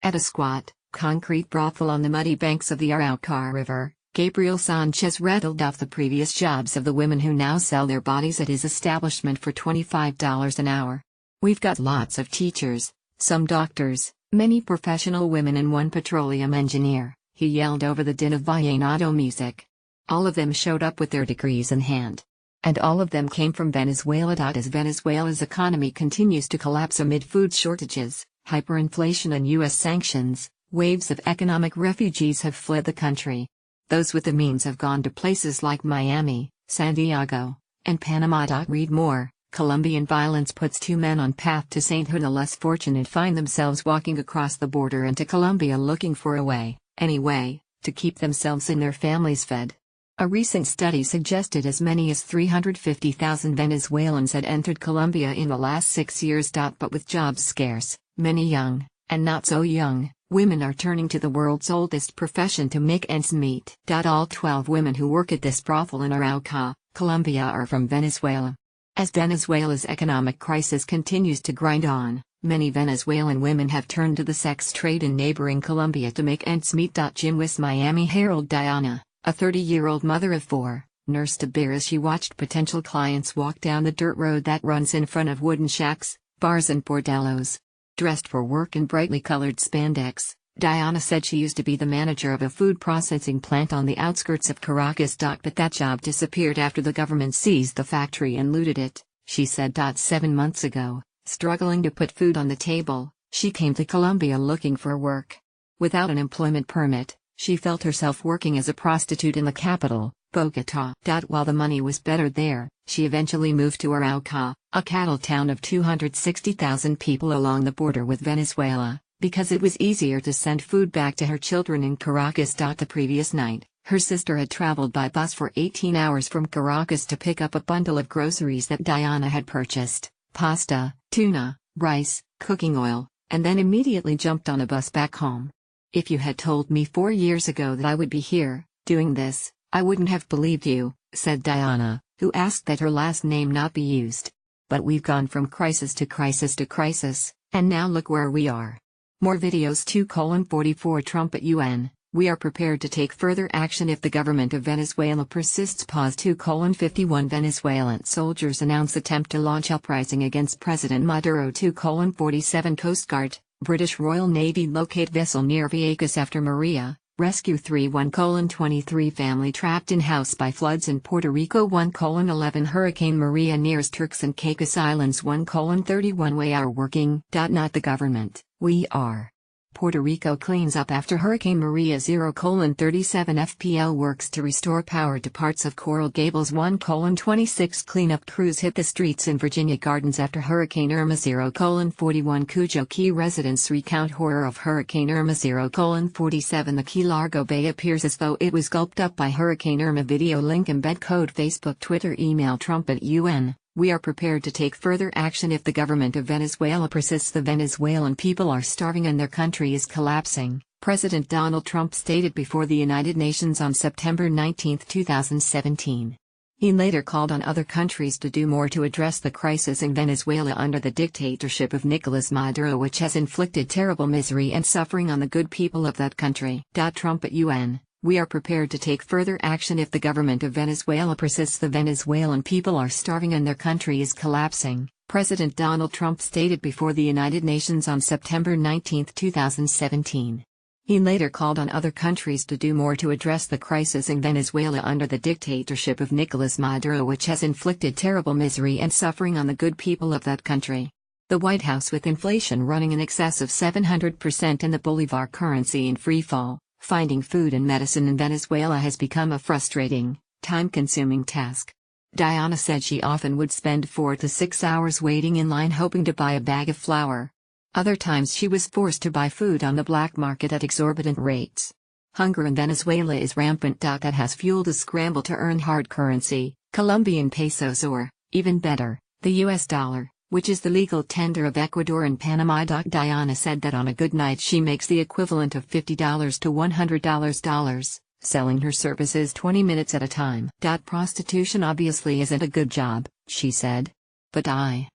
At a squat, concrete brothel on the muddy banks of the Arauca River, Gabriel Sanchez rattled off the previous jobs of the women who now sell their bodies at his establishment for $25 an hour. "We've got lots of teachers, some doctors, many professional women and one petroleum engineer," he yelled over the din of vallenato music. "All of them showed up with their degrees in hand. And all of them came from Venezuela. As Venezuela's economy continues to collapse amid food shortages, hyperinflation and U.S. sanctions, waves of economic refugees have fled the country. Those with the means have gone to places like Miami, Santiago, and Panama. Read more. Colombian violence puts two men on path to sainthood. The less fortunate find themselves walking across the border into Colombia looking for a way, any way, to keep themselves and their families fed. A recent study suggested as many as 350,000 Venezuelans had entered Colombia in the last 6 years. But with jobs scarce, many young, and not so young, women are turning to the world's oldest profession to make ends meet. All 12 women who work at this brothel in Arauca, Colombia are from Venezuela. As Venezuela's economic crisis continues to grind on, many Venezuelan women have turned to the sex trade in neighboring Colombia to make ends meet. Jim West Miami Herald. Diana, a 30-year-old mother of 4, nursed a bear as she watched potential clients walk down the dirt road that runs in front of wooden shacks, bars and bordellos. Dressed for work in brightly colored spandex, Diana said she used to be the manager of a food processing plant on the outskirts of Caracas. But that job disappeared after the government seized the factory and looted it, she said. 7 months ago, struggling to put food on the table, she came to Colombia looking for work. Without an employment permit, she felt herself working as a prostitute in the capital, Bogotá. While the money was better there, she eventually moved to Arauca, a cattle town of 260,000 people along the border with Venezuela, because it was easier to send food back to her children in Caracas. The previous night, her sister had traveled by bus for 18 hours from Caracas to pick up a bundle of groceries that Diana had purchased: pasta, tuna, rice, cooking oil, and then immediately jumped on a bus back home. "If you had told me 4 years ago that I would be here, doing this, I wouldn't have believed you," said Diana, who asked that her last name not be used. "But we've gone from crisis to crisis to crisis, and now look where we are." More videos. 2:44 Trump at UN, "We are prepared to take further action if the government of Venezuela persists." 2:51 Venezuelan soldiers announce attempt to launch uprising against President Maduro. 2:47 Coast Guard, British Royal Navy locate vessel near Vieques after Maria. Rescue 1:23 family trapped in house by floods in Puerto Rico. 1:11 Hurricane Maria nears Turks and Caicos Islands. 1:31 We are working. Not the government, we are. Puerto Rico cleans up after Hurricane Maria. 0:37 FPL works to restore power to parts of Coral Gables. 1:26 Cleanup crews hit the streets in Virginia Gardens after Hurricane Irma. 0:41 Cujo Key residents recount horror of Hurricane Irma. 0:47 The Key Largo Bay appears as though it was gulped up by Hurricane Irma. Video link embed code Facebook Twitter email Trump at UN. "We are prepared to take further action if the government of Venezuela persists. The Venezuelan people are starving and their country is collapsing," President Donald Trump stated before the United Nations on September 19, 2017. He later called on other countries to do more to address the crisis in Venezuela under the dictatorship of Nicolas Maduro, which has inflicted terrible misery and suffering on the good people of that country. Trump at UN. "We are prepared to take further action if the government of Venezuela persists. The Venezuelan people are starving and their country is collapsing," President Donald Trump stated before the United Nations on September 19, 2017. He later called on other countries to do more to address the crisis in Venezuela under the dictatorship of Nicolas Maduro, which has inflicted terrible misery and suffering on the good people of that country. The White House, with inflation running in excess of 700% and the Bolivar currency in freefall, finding food and medicine in Venezuela has become a frustrating, time-consuming task. Diana said she often would spend 4 to 6 hours waiting in line hoping to buy a bag of flour. Other times she was forced to buy food on the black market at exorbitant rates. Hunger in Venezuela is rampant. That has fueled a scramble to earn hard currency, Colombian pesos, or, even better, the US dollar, which is the legal tender of Ecuador and Panama. Diana said that on a good night she makes the equivalent of $50 to $100, selling her services 20 minutes at a time. Prostitution obviously isn't a good job, she said. But I